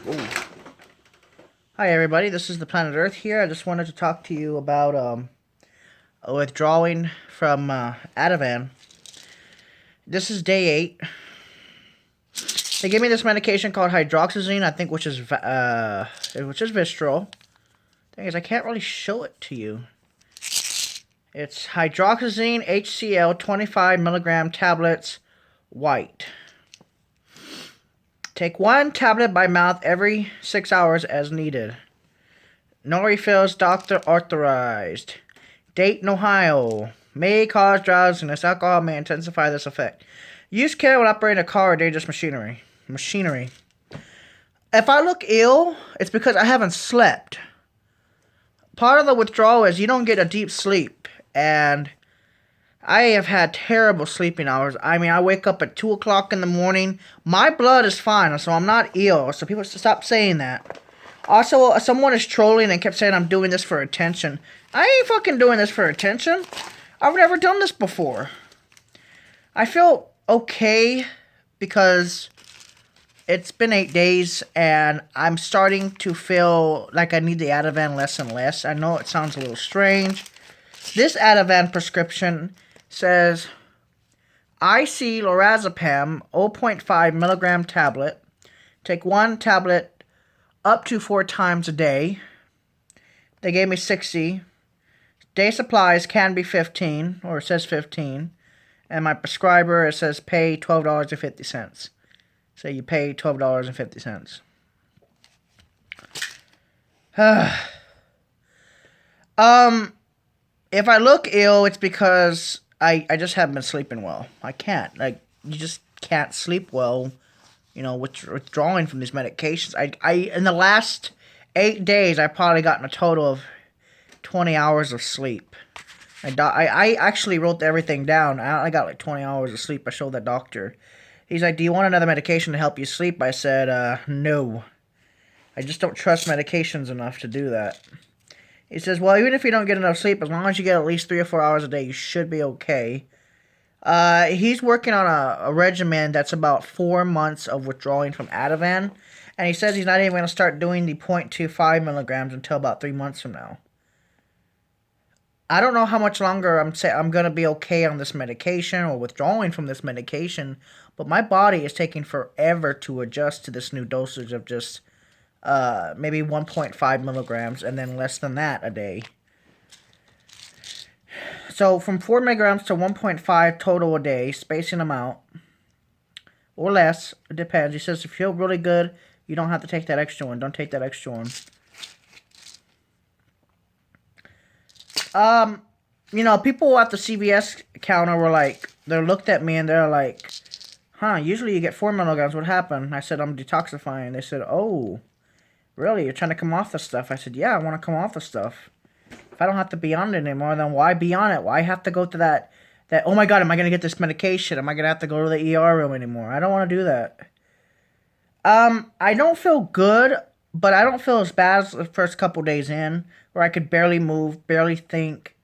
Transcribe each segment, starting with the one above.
Ooh. Hi everybody, this is the Planet Earth here. I just wanted to talk to you about withdrawing from Ativan. This is day 8. They gave me this medication called hydroxyzine, I think, which is Vistral. Thing is, I can't really show it to you. It's hydroxyzine HCl 25 milligram tablets, white. Take 1 tablet by mouth every 6 hours as needed. No refills, doctor authorized. Dayton, Ohio. May cause drowsiness. Alcohol may intensify this effect. Use care when operating a car or dangerous machinery. If I look ill, it's because I haven't slept. Part of the withdrawal is you don't get a deep sleep. And I have had terrible sleeping hours. I mean, I wake up at 2 o'clock in the morning. My blood is fine, so I'm not ill. So people stop saying that. Also, someone is trolling and kept saying I'm doing this for attention. I ain't fucking doing this for attention. I've never done this before. I feel okay because it's been 8 days and I'm starting to feel like I need the Ativan less and less. I know it sounds a little strange. This Ativan prescription says IC lorazepam 0.5 milligram tablet. Take 1 tablet up to 4 times a day. They gave me 60. Day supplies can be 15, or it says 15. And my prescriber, it says pay $12.50. So you pay $12.50. If I look ill, it's because I just haven't been sleeping well. I can't. You just can't sleep well, withdrawing from these medications. I in the last 8 days, I've probably gotten a total of 20 hours of sleep. I actually wrote everything down. I got like 20 hours of sleep. I showed that doctor. He's like, do you want another medication to help you sleep? I said, no. I just don't trust medications enough to do that. He says, well, even if you don't get enough sleep, as long as you get at least 3 or 4 hours a day, you should be okay. He's working on a regimen that's about 4 months of withdrawing from Ativan. And he says he's not even going to start doing the 0.25 milligrams until about 3 months from now. I don't know how much longer I'm going to be okay on this medication or withdrawing from this medication, but my body is taking forever to adjust to this new dosage of just maybe 1.5 milligrams and then less than that a day. So from 4 milligrams to 1.5 total a day, spacing them out, or less, it depends. He says if you feel really good, you don't have to take that extra one. Don't take that extra one. People at the CVS counter were like, they looked at me and they're like, huh, usually you get 4 milligrams. What happened? I said, I'm detoxifying. They said, oh, really? You're trying to come off the stuff? I said, yeah, I want to come off the stuff. If I don't have to be on it anymore, then why be on it? Why have to go to that, oh my God, am I going to get this medication? Am I going to have to go to the ER room anymore? I don't want to do that. I don't feel good, but I don't feel as bad as the first couple days in, where I could barely move, barely think.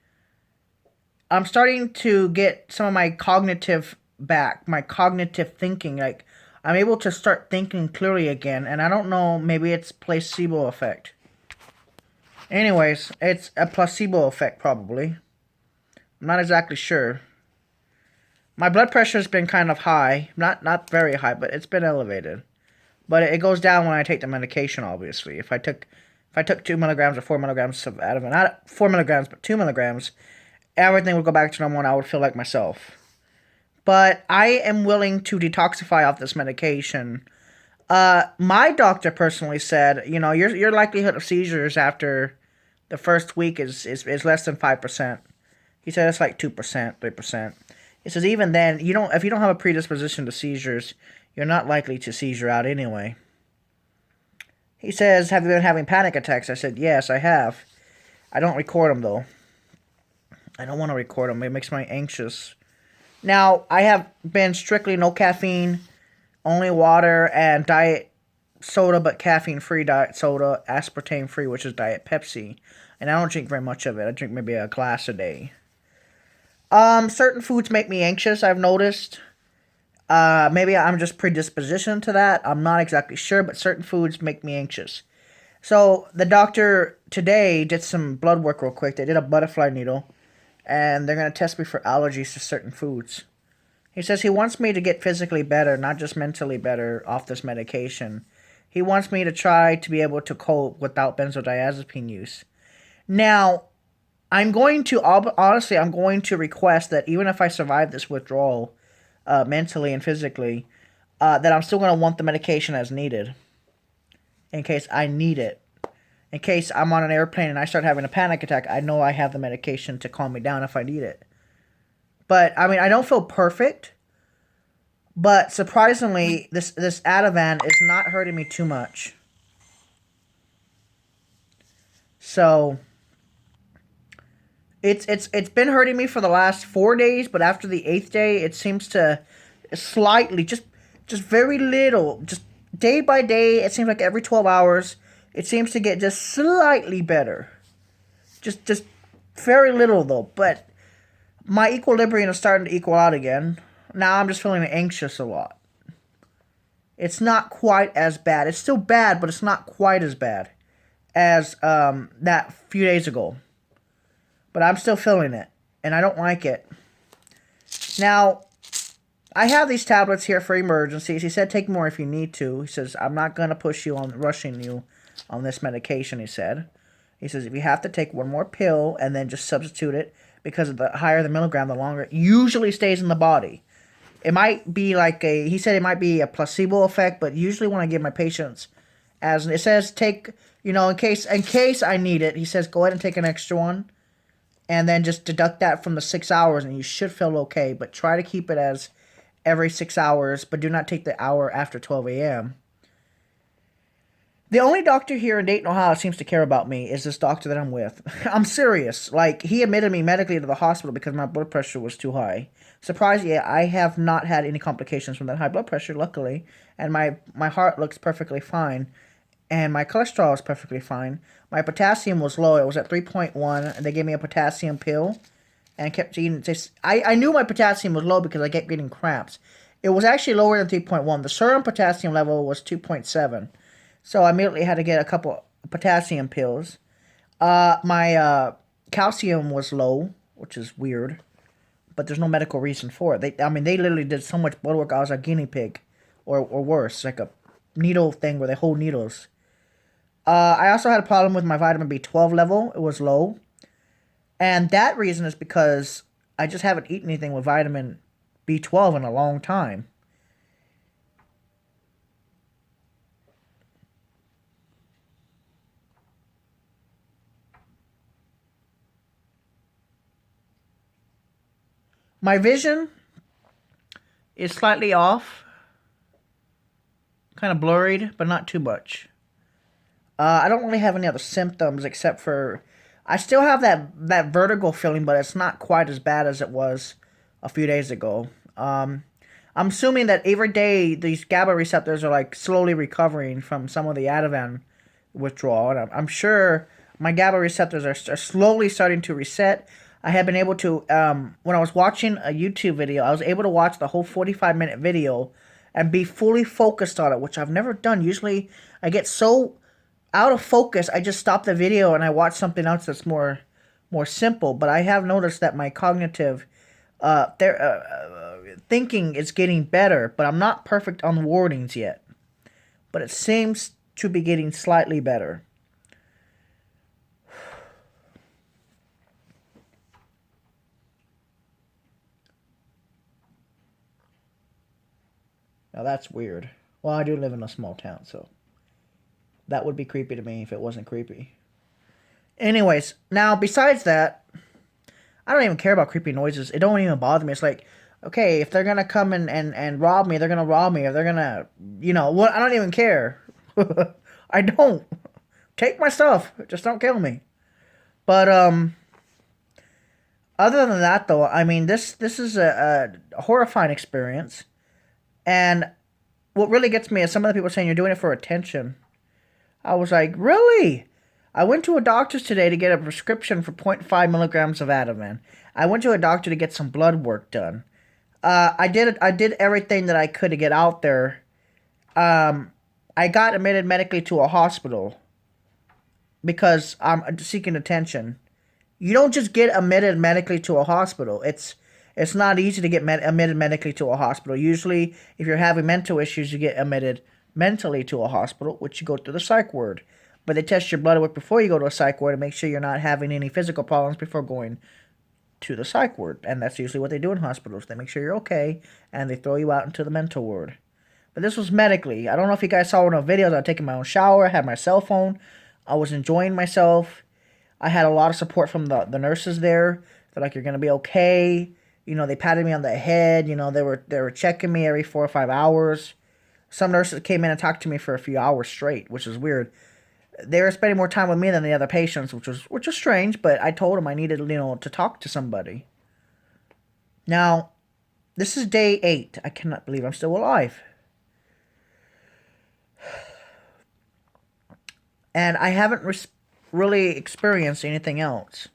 I'm starting to get some of my cognitive back, my cognitive thinking. Like, I'm able to start thinking clearly again, and I don't know, maybe it's placebo effect. Anyways, it's a placebo effect, probably. I'm not exactly sure. My blood pressure has been kind of high. Not very high, but it's been elevated. But it goes down when I take the medication, obviously. If I took 2 milligrams or 4 milligrams of Ativan, not 4 milligrams, but 2 milligrams, everything would go back to normal and I would feel like myself. But I am willing to detoxify off this medication. My doctor personally said, your likelihood of seizures after the first week is less than 5%. He said it's like 2%, 3%. He says even then, if you don't have a predisposition to seizures, you're not likely to seizure out anyway. He says, have you been having panic attacks? I said, yes, I have. I don't record them, though. I don't want to record them. It makes me anxious. Now, I have been strictly no caffeine, only water, and diet soda, but caffeine-free diet soda, aspartame-free, which is Diet Pepsi. And I don't drink very much of it. I drink maybe a glass a day. Certain foods make me anxious, I've noticed. Maybe I'm just predisposition to that. I'm not exactly sure, but certain foods make me anxious. So the doctor today did some blood work real quick. They did a butterfly needle, and they're gonna test me for allergies to certain foods. He says he wants me to get physically better, not just mentally better off this medication. He wants me to try to be able to cope without benzodiazepine use. Now, honestly, I'm going to request that even if I survive this withdrawal, mentally and physically, that I'm still going to want the medication as needed in case I need it. In case I'm on an airplane and I start having a panic attack, I know I have the medication to calm me down if I need it. But I mean, I don't feel perfect. But surprisingly, this Ativan is not hurting me too much. So it's been hurting me for the last 4 days, but after the eighth day, it seems to slightly, just very little, just day by day. It seems like every 12 hours, it seems to get just slightly better. Just very little though. But my equilibrium is starting to equal out again. Now I'm just feeling anxious a lot. It's not quite as bad. It's still bad, but it's not quite as bad as that few days ago. But I'm still feeling it, and I don't like it. Now, I have these tablets here for emergencies. He said take more if you need to. He says, I'm not going to push you on rushing you on this medication, he said. He says, if you have to take one more pill and then just substitute it, because the higher the milligram, the longer it usually stays in the body. It might be like he said it might be a placebo effect, but usually when I give my patients, as it says, take, in case I need it, he says, go ahead and take an extra one, and then just deduct that from the 6 hours, and you should feel okay, but try to keep it as every 6 hours, but do not take the hour after 12 a.m. The only doctor here in Dayton, Ohio seems to care about me is this doctor that I'm with. I'm serious. Like, he admitted me medically to the hospital because my blood pressure was too high. Surprisingly, I have not had any complications from that high blood pressure, luckily. And my heart looks perfectly fine. And my cholesterol is perfectly fine. My potassium was low. It was at 3.1. And they gave me a potassium pill. And kept eating. I knew my potassium was low because I kept getting cramps. It was actually lower than 3.1. The serum potassium level was 2.7. So I immediately had to get a couple potassium pills. My calcium was low, which is weird, but there's no medical reason for it. They literally did so much blood work. I was a guinea pig, or worse, like a needle thing where they hold needles. I also had a problem with my vitamin B12 level. It was low, and that reason is because I just haven't eaten anything with vitamin B12 in a long time. My vision is slightly off, kind of blurred, but not too much. I don't really have any other symptoms except for I still have that vertigo feeling, but it's not quite as bad as it was a few days ago. I'm assuming that every day these GABA receptors are like slowly recovering from some of the Ativan withdrawal, and I'm sure my GABA receptors are slowly starting to reset. I have been able to, when I was watching a YouTube video, I was able to watch the whole 45-minute video and be fully focused on it, which I've never done. Usually I get so out of focus, I just stop the video and I watch something else that's more simple. But I have noticed that my cognitive thinking is getting better, but I'm not perfect on the wordings yet. But it seems to be getting slightly better. Now that's weird. Well, I do live in a small town, so that would be creepy to me if it wasn't creepy. Anyways, now besides that, I don't even care about creepy noises. It don't even bother me. It's like, okay, if they're gonna come and rob me, they're gonna rob me. If they're gonna, what? I don't even care. I don't. Take my stuff. Just don't kill me. But other than that, though, I mean, this is a horrifying experience. And what really gets me is some of the people saying you're doing it for attention. I was like, really? I went to a doctor's today to get a prescription for 0.5 milligrams of Ativan. I went to a doctor to get some blood work done. I did everything that I could to get out there. Um, I got admitted medically to a hospital because I'm seeking attention. You don't just get admitted medically to a hospital. It's not easy to get admitted medically to a hospital. Usually, if you're having mental issues, you get admitted mentally to a hospital, which you go through the psych ward. But they test your blood work before you go to a psych ward to make sure you're not having any physical problems before going to the psych ward. And that's usually what they do in hospitals. They make sure you're okay, and they throw you out into the mental ward. But this was medically. I don't know if you guys saw one of the videos. I was taking my own shower. I had my cell phone. I was enjoying myself. I had a lot of support from the nurses there. They're like, you're gonna be okay. You know, they patted me on the head. You know, they were checking me every 4 or 5 hours. Some nurses came in and talked to me for a few hours straight, which is weird. They were spending more time with me than the other patients, which was strange. But I told them I needed, to talk to somebody. Now, this is day 8. I cannot believe I'm still alive. And I haven't really experienced anything else.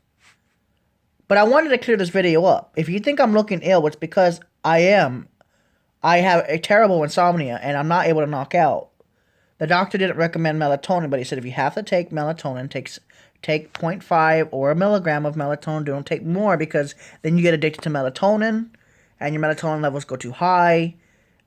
But I wanted to clear this video up. If you think I'm looking ill, it's because I am. I have a terrible insomnia, and I'm not able to knock out. The doctor didn't recommend melatonin, but he said if you have to take melatonin, take zero point 0.5 or a milligram of melatonin. Don't take more because then you get addicted to melatonin, and your melatonin levels go too high,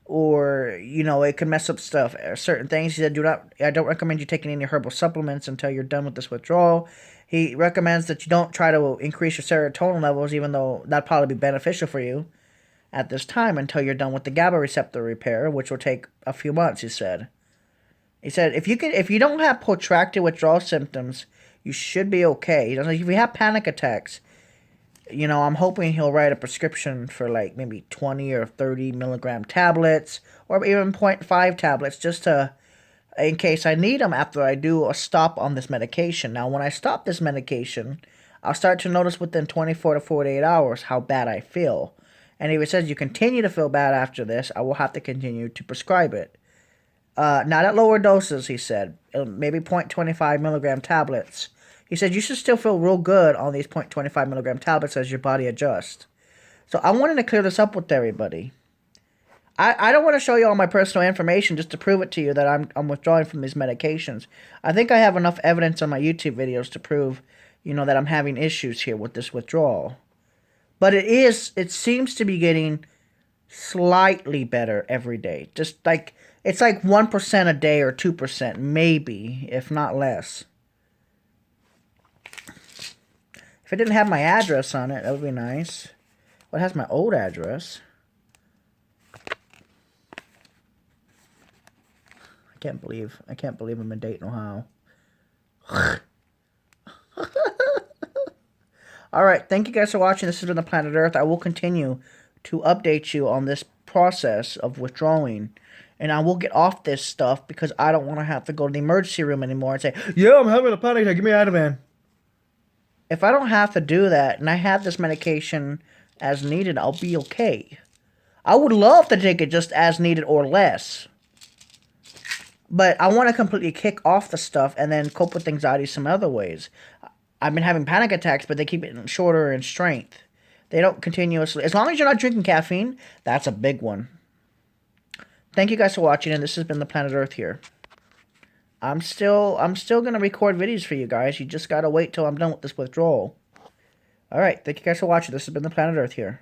or it could mess up stuff. Certain things. He said, I don't recommend you taking any herbal supplements until you're done with this withdrawal. He recommends that you don't try to increase your serotonin levels, even though that'd probably be beneficial for you at this time until you're done with the GABA receptor repair, which will take a few months. He said. If you don't have protracted withdrawal symptoms, you should be okay. He doesn't. If you have panic attacks, I'm hoping he'll write a prescription for like maybe 20 or 30 milligram tablets, or even zero point 0.5 tablets, just to, in case I need them after I do a stop on this medication. Now, when I stop this medication, I'll start to notice within 24 to 48 hours how bad I feel. And if it says you continue to feel bad after this, I will have to continue to prescribe it. Not at lower doses, he said. Maybe 0.25 milligram tablets. He said you should still feel real good on these 0.25 milligram tablets as your body adjusts. So I wanted to clear this up with everybody. I don't want to show you all my personal information just to prove it to you that I'm withdrawing from these medications. I think I have enough evidence on my YouTube videos to prove, that I'm having issues here with this withdrawal. But it seems to be getting slightly better every day. Just like, it's like 1% a day or 2%, maybe, if not less. If it didn't have my address on it, that would be nice. Well, it has my old address. I can't believe I'm in Dayton, Ohio. Alright, thank you guys for watching. This has been the Planet Earth. I will continue to update you on this process of withdrawing. And I will get off this stuff because I don't want to have to go to the emergency room anymore and say, yeah, I'm having a panic attack, give me Ativan. If I don't have to do that and I have this medication as needed, I'll be okay. I would love to take it just as needed or less. But I want to completely kick off the stuff and then cope with anxiety some other ways. I've been having panic attacks, but they keep it shorter in strength. They don't continuously... As long as you're not drinking caffeine, that's a big one. Thank you guys for watching, and this has been the Planet Earth here. I'm still going to record videos for you guys. You just got to wait till I'm done with this withdrawal. Alright, thank you guys for watching. This has been the Planet Earth here.